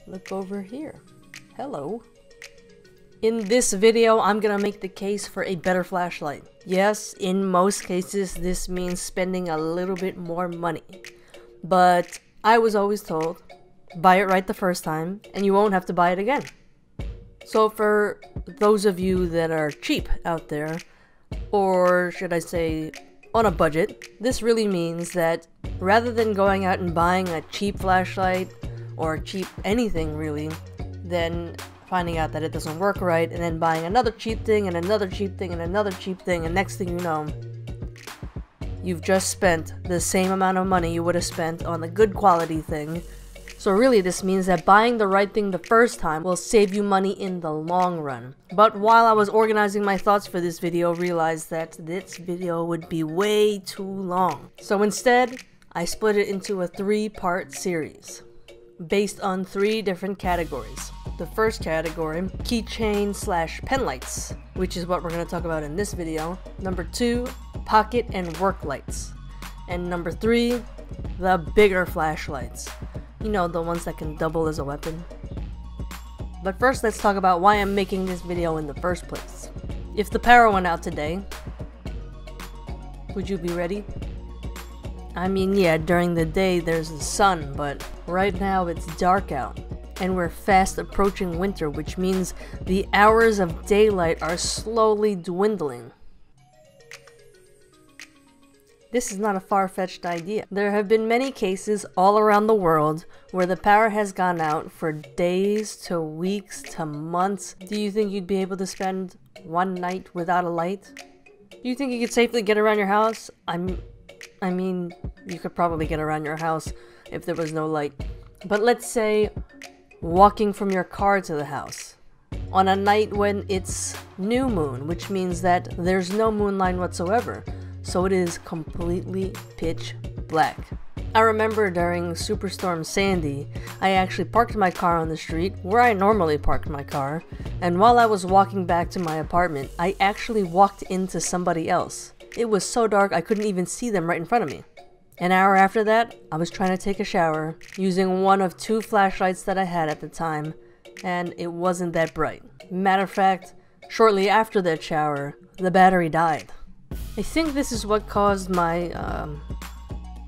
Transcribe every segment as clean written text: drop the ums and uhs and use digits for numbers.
Look over here. Hello. In this video, I'm gonna make the case for a better flashlight. Yes, in most cases, this means spending a little bit more money. But I was always told, buy it right the first time, and you won't have to buy it again. So for those of you that are cheap out there, or should I say, on a budget, this really means that rather than going out and buying a cheap flashlight, or cheap anything really, then finding out that it doesn't work right, and then buying another cheap thing, and another cheap thing, and another cheap thing, and next thing you know, you've just spent the same amount of money you would have spent on the good quality thing. So really this means that buying the right thing the first time will save you money in the long run. But while I was organizing my thoughts for this video, realized that this video would be way too long. So instead, I split it into a 3-part series based on 3 different categories. The first category, keychain / penlights, which is what we're going to talk about in this video. Number 2, pocket and work lights. And number 3, the bigger flashlights. You know, the ones that can double as a weapon. But first, let's talk about why I'm making this video in the first place. If the power went out today, would you be ready? I mean, yeah, during the day there's the sun, but right now it's dark out. And we're fast approaching winter, which means the hours of daylight are slowly dwindling. This is not a far-fetched idea. There have been many cases all around the world where the power has gone out for days to weeks to months. Do you think you'd be able to spend one night without a light? Do you think you could safely get around your house? I mean, you could probably get around your house if there was no light. But let's say walking from your car to the house on a night when it's new moon, which means that there's no moonlight whatsoever. So it is completely pitch black. I remember during Superstorm Sandy, I actually parked my car on the street where I normally parked my car, and while I was walking back to my apartment, I actually walked into somebody else. It was so dark I couldn't even see them right in front of me. An hour after that, I was trying to take a shower using one of 2 flashlights that I had at the time, and it wasn't that bright. Matter of fact, shortly after that shower, the battery died. I think this is what caused my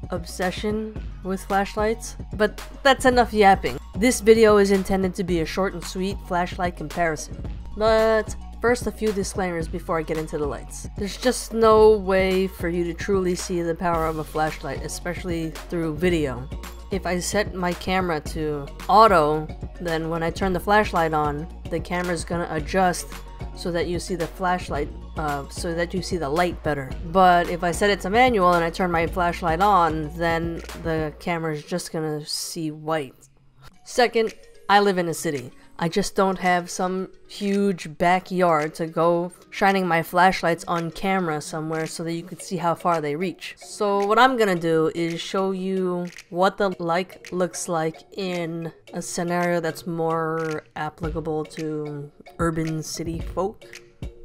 obsession with flashlights, but that's enough yapping. This video is intended to be a short and sweet flashlight comparison. But first, a few disclaimers before I get into the lights. There's just no way for you to truly see the power of a flashlight, especially through video. If I set my camera to auto, then when I turn the flashlight on, the camera's gonna adjust so that you see the flashlight, so that you see the light better. But if I set it to manual and I turn my flashlight on, then the camera's just gonna see white. Second, I live in a city. I just don't have some huge backyard to go shining my flashlights on camera somewhere so that you could see how far they reach. So what I'm gonna do is show you what the light looks like in a scenario that's more applicable to urban city folk.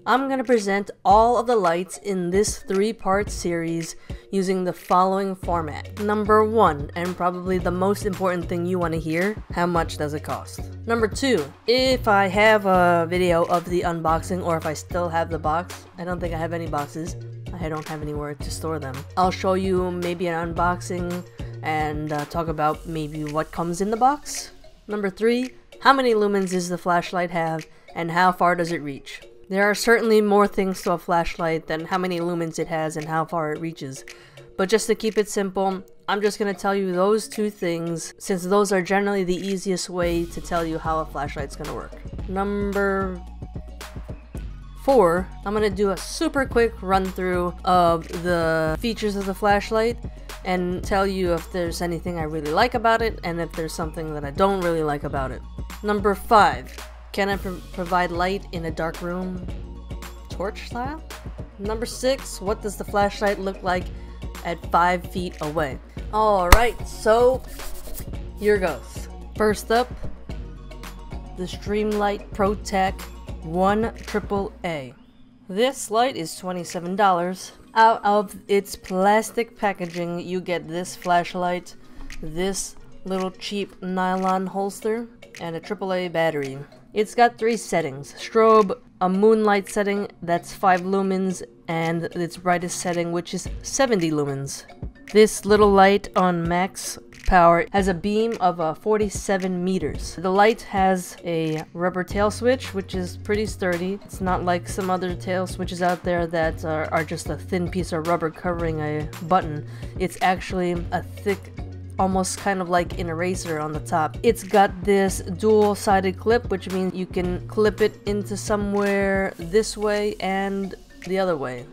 I'm gonna present all of the lights in this 3-part series using the following format. Number 1, and probably the most important thing you want to hear, how much does it cost? Number 2, if I have a video of the unboxing, or if I still have the box, I don't think I have any boxes, I don't have anywhere to store them. I'll show you maybe an unboxing and talk about maybe what comes in the box. Number 3, how many lumens does the flashlight have and how far does it reach? There are certainly more things to a flashlight than how many lumens it has and how far it reaches. But just to keep it simple, I'm just going to tell you those 2 things, since those are generally the easiest way to tell you how a flashlight's going to work. Number 4, I'm going to do a super quick run through of the features of the flashlight and tell you if there's anything I really like about it and if there's something that I don't really like about it. Number 5. Can I provide light in a dark room? Torch style? Number 6, what does the flashlight look like at 5 feet away? Alright, so here goes. First up, the Streamlight ProTech 1AAA. This light is $27. Out of its plastic packaging, you get this flashlight, this little cheap nylon holster, and a AAA battery. It's got 3 settings: strobe, a moonlight setting that's 5 lumens, and its brightest setting, which is 70 lumens. This little light on max power has a beam of 47 meters. The light has a rubber tail switch, which is pretty sturdy. It's not like some other tail switches out there that are just a thin piece of rubber covering a button. It's actually a thick, almost kind of like an eraser on the top. It's got this dual-sided clip, which means you can clip it into somewhere this way and the other way.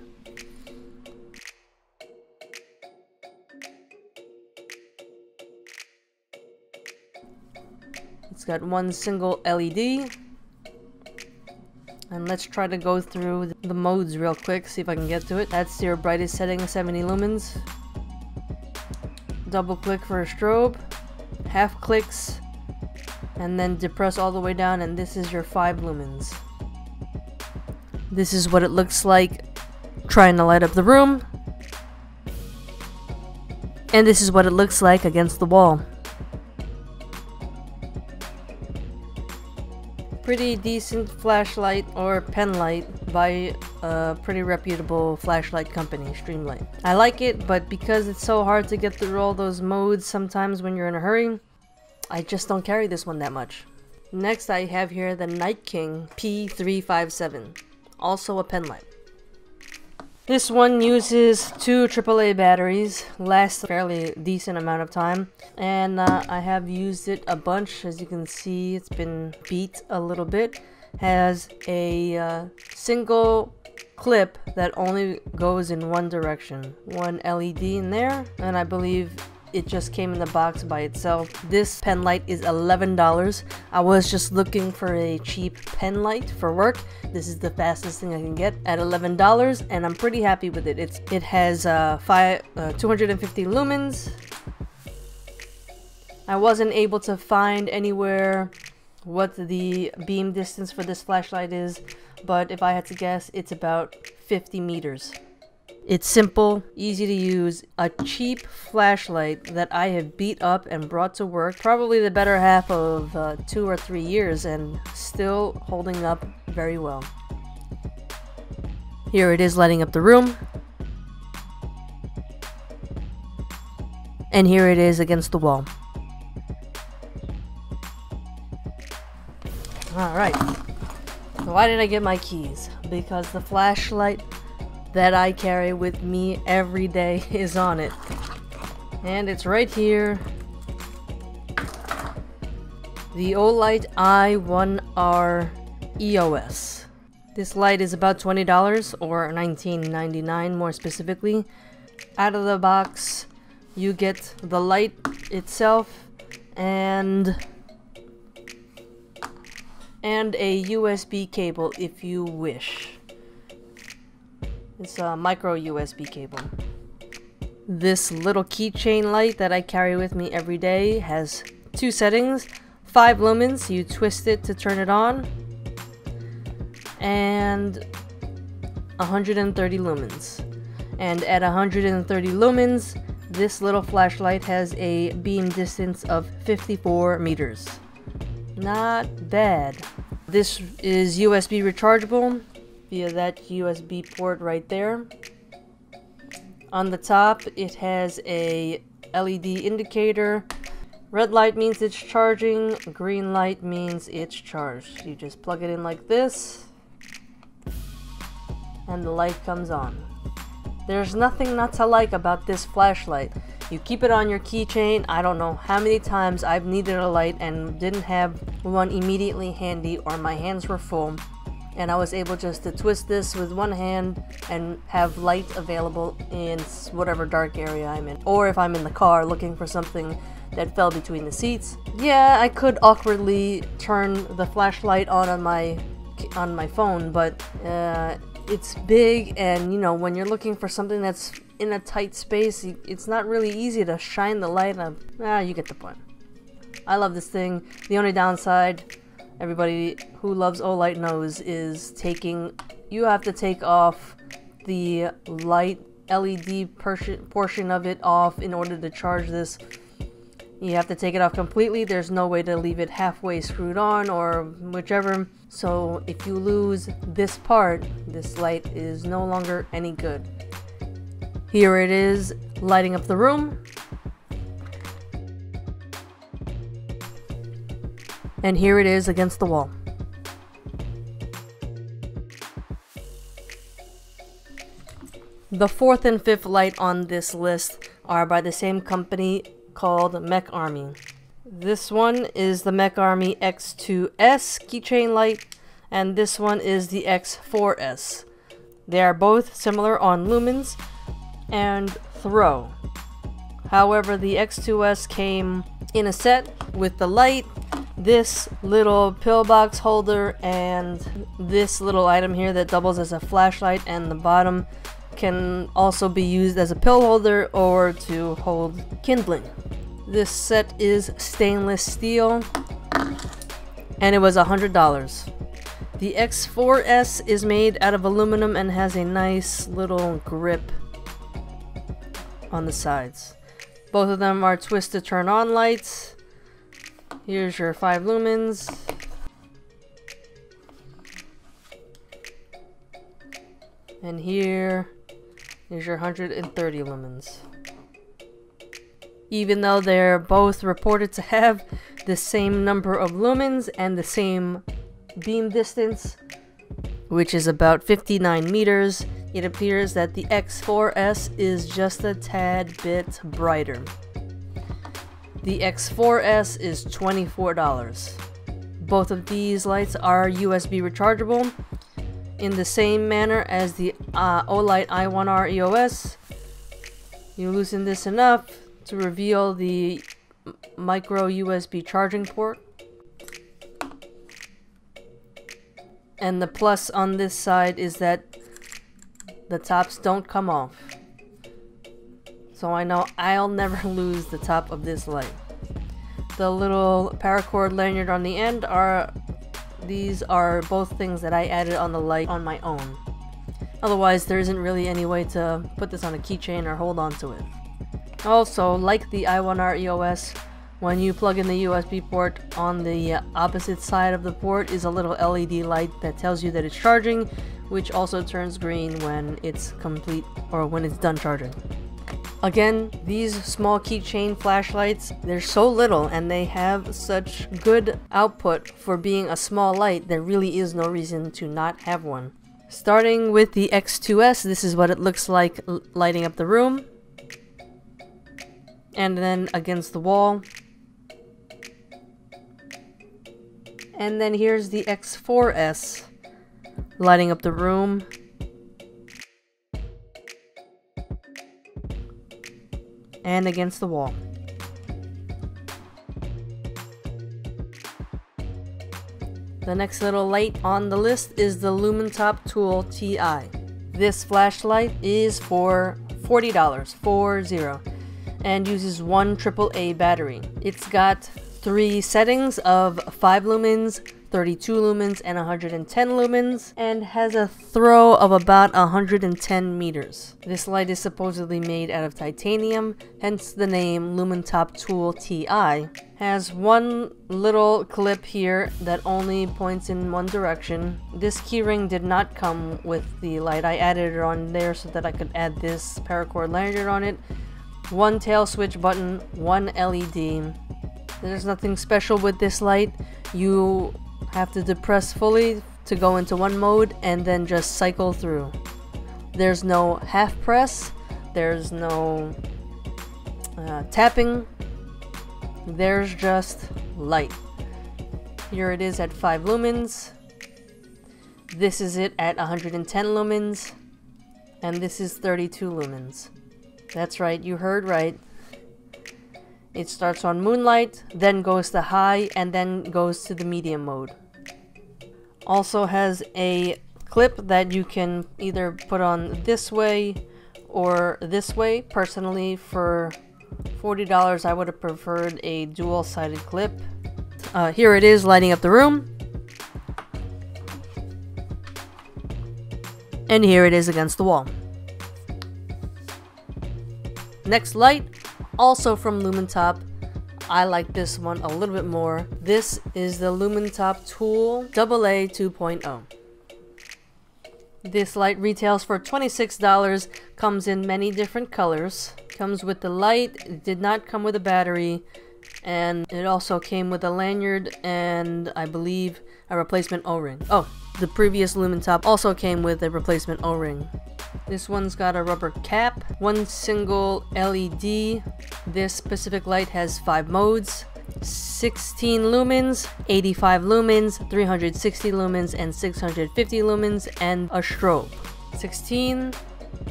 It's got one single LED. And let's try to go through the modes real quick, see if I can get to it. That's your brightest setting, 70 lumens. Double click for a strobe, half clicks, and then depress all the way down, and this is your 5 lumens. This is what it looks like trying to light up the room. And this is what it looks like against the wall. Pretty decent flashlight, or Penlight, by a pretty reputable flashlight company, Streamlight. I like it, but because it's so hard to get through all those modes sometimes when you're in a hurry, I just don't carry this one that much. Next I have here the Night King P357, also a Penlight. This one uses 2 AAA batteries, lasts a fairly decent amount of time, and I have used it a bunch. As you can see, it's been beat a little bit. Has a single clip that only goes in one direction. One LED in there, and I believe it just came in the box by itself. This pen light is $11. I was just looking for a cheap pen light for work. This is the fastest thing I can get at $11, and I'm pretty happy with it. It has 250 lumens. I wasn't able to find anywhere what the beam distance for this flashlight is, but if I had to guess, it's about 50 meters. It's simple, easy to use, a cheap flashlight that I have beat up and brought to work probably the better half of 2 or 3 years, and still holding up very well. Here it is lighting up the room. And here it is against the wall. Alright, why did I get my keys? Because the flashlight that I carry with me every day is on it. And it's right here. The Olight i1R EOS. This light is about $20, or $19.99 more specifically. Out of the box, you get the light itself and a USB cable if you wish. It's a micro USB cable. This little keychain light that I carry with me every day has 2 settings. 5 lumens, you twist it to turn it on, and 130 lumens. And at 130 lumens, this little flashlight has a beam distance of 54 meters. Not bad. This is USB rechargeable via that USB port right there. On the top, it has a LED indicator. Red light means it's charging, green light means it's charged. You just plug it in like this, and the light comes on. There's nothing not to like about this flashlight. You keep it on your keychain. I don't know how many times I've needed a light and didn't have one immediately handy, or my hands were full, and I was able just to twist this with one hand and have light available in whatever dark area I'm in. Or if I'm in the car looking for something that fell between the seats. Yeah, I could awkwardly turn the flashlight on my phone, but it's big, and you know, when you're looking for something that's in a tight space, it's not really easy to shine the light up. You get the point. I love this thing. The only downside, everybody who loves Olight knows, is you have to take off the light LED portion of it off in order to charge this. You have to take it off completely. There's no way to leave it halfway screwed on or whichever. So if you lose this part, this light is no longer any good. Here it is, lighting up the room. And here it is against the wall. The fourth and fifth light on this list are by the same company called Mech Army. This one is the Mech Army X2S Keychain Light, and this one is the X4S. They are both similar on lumens and throw. However, the X2S came in a set with the light, this little pillbox holder, and this little item here that doubles as a flashlight, and the bottom can also be used as a pill holder or to hold kindling. This set is stainless steel and it was $100. The X4S is made out of aluminum and has a nice little grip on the sides. Both of them are twist to turn on lights. Here's your 5 lumens. And here is your 130 lumens. Even though they're both reported to have the same number of lumens and the same beam distance, which is about 59 meters, it appears that the X4S is just a tad bit brighter. The X4S is $24. Both of these lights are USB rechargeable in the same manner as the Olight i1R EOS. You loosen this enough to reveal the micro USB charging port. And the plus on this side is that the tops don't come off. So I know I'll never lose the top of this light. The little paracord lanyard on the end these are both things that I added on the light on my own. Otherwise, there isn't really any way to put this on a keychain or hold on to it. Also, like the i1R EOS, when you plug in the USB port, on the opposite side of the port is a little LED light that tells you that it's charging, which also turns green when it's complete or when it's done charging. Again, these small keychain flashlights, they're so little and they have such good output for being a small light, there really is no reason to not have one. Starting with the X2S, this is what it looks like lighting up the room. And then against the wall. And then here's the X4S lighting up the room. And against the wall. The next little light on the list is the LumenTop Tool TI. This flashlight is for $40, 40, and uses one AAA battery. It's got 3 settings of 5 lumens, 32 lumens, and 110 lumens, and has a throw of about 110 meters. This light is supposedly made out of titanium, hence the name LumenTop Tool TI. Has one little clip here that only points in one direction. This keyring did not come with the light. I added it on there so that I could add this paracord lanyard on it. One tail switch button, one LED. There's nothing special with this light. You have to depress fully to go into one mode and then just cycle through. There's no half press, there's no tapping, there's just light. Here it is at 5 lumens, this is it at 110 lumens, and this is 32 lumens. That's right, you heard right. It starts on moonlight, then goes to high, and then goes to the medium mode. Also has a clip that you can either put on this way or this way. Personally, for $40, I would have preferred a dual-sided clip. Here it is lighting up the room. And here it is against the wall. Next light, also from LumenTop, I like this one a little bit more. This is the LumenTop Tool AA 2.0. This light retails for $26, comes in many different colors, comes with the light, it did not come with a battery, and it also came with a lanyard and I believe a replacement O-ring. Oh, the previous LumenTop also came with a replacement O-ring. This one's got a rubber cap, one single LED. This specific light has 5 modes. 16 lumens, 85 lumens, 360 lumens, and 650 lumens, and a strobe. 16,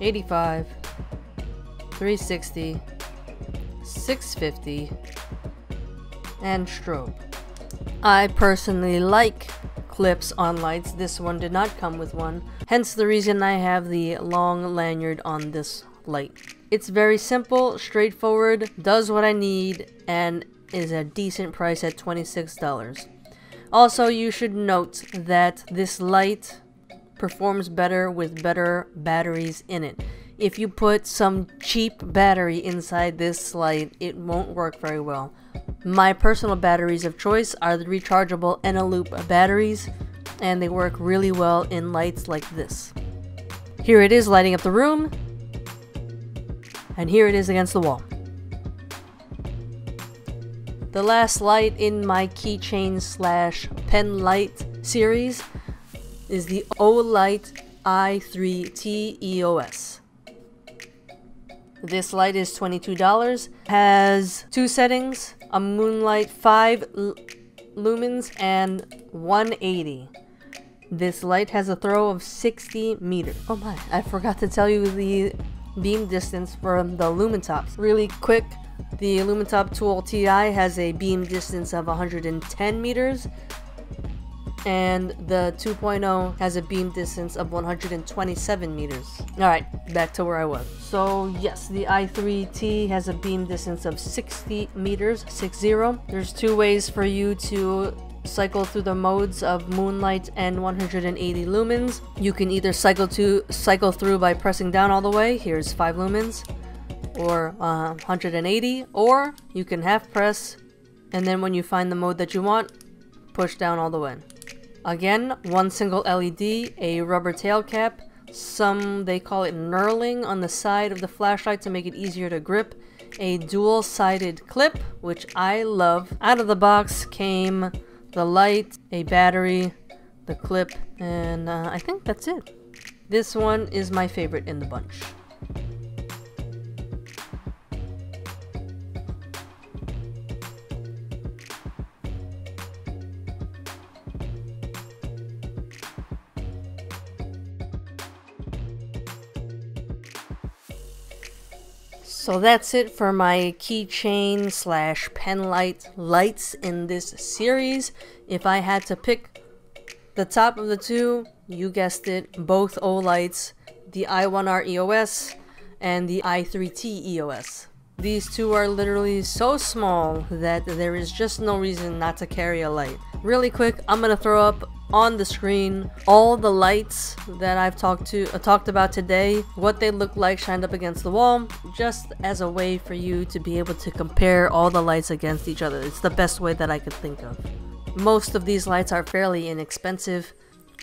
85, 360, 650, and strobe. I personally like clips on lights. This one did not come with one, hence the reason I have the long lanyard on this light. It's very simple, straightforward, does what I need, and is a decent price at $26. Also, you should note that this light performs better with better batteries in it. If you put some cheap battery inside this light, it won't work very well. My personal batteries of choice are the rechargeable Eneloop batteries, and they work really well in lights like this. Here it is lighting up the room, and here it is against the wall. The last light in my Keychain / Penlight series is the Olight i3T EOS. This light is $22, has 2 settings, a moonlight 5 lumens and 180. This light has a throw of 60 meters. Oh my, I forgot to tell you the beam distance for the LumenTops. Really quick, the LumenTop Tool TI has a beam distance of 110 meters, and the 2.0 has a beam distance of 127 meters. Alright, back to where I was. So yes, the i3T has a beam distance of 60 meters, 60. There's 2 ways for you to cycle through the modes of moonlight and 180 lumens. You can either cycle through by pressing down all the way, here's 5 lumens, or 180, or you can half press, and then when you find the mode that you want, push down all the way. Again, one single LED, a rubber tail cap, they call it knurling on the side of the flashlight to make it easier to grip, a dual-sided clip, which I love. Out of the box came the light, a battery, the clip, and I think that's it. This one is my favorite in the bunch. So that's it for my Keychain / Penlight lights in this series. If I had to pick the top of the 2, you guessed it, both Olights, the i1R EOS and the i3T EOS. These 2 are literally so small that there is just no reason not to carry a light. Really quick, I'm gonna throw up on the screen all the lights that I've talked about today, what they look like shined up against the wall, just as a way for you to be able to compare all the lights against each other. It's the best way that I could think of. Most of these lights are fairly inexpensive,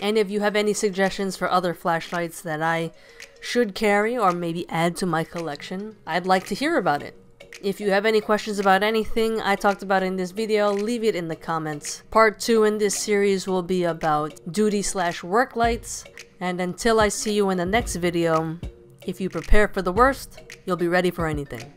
and if you have any suggestions for other flashlights that I should carry or maybe add to my collection, I'd like to hear about it. If you have any questions about anything I talked about in this video, leave it in the comments. Part 2 in this series will be about duty / work lights, and until I see you in the next video, if you prepare for the worst, you'll be ready for anything.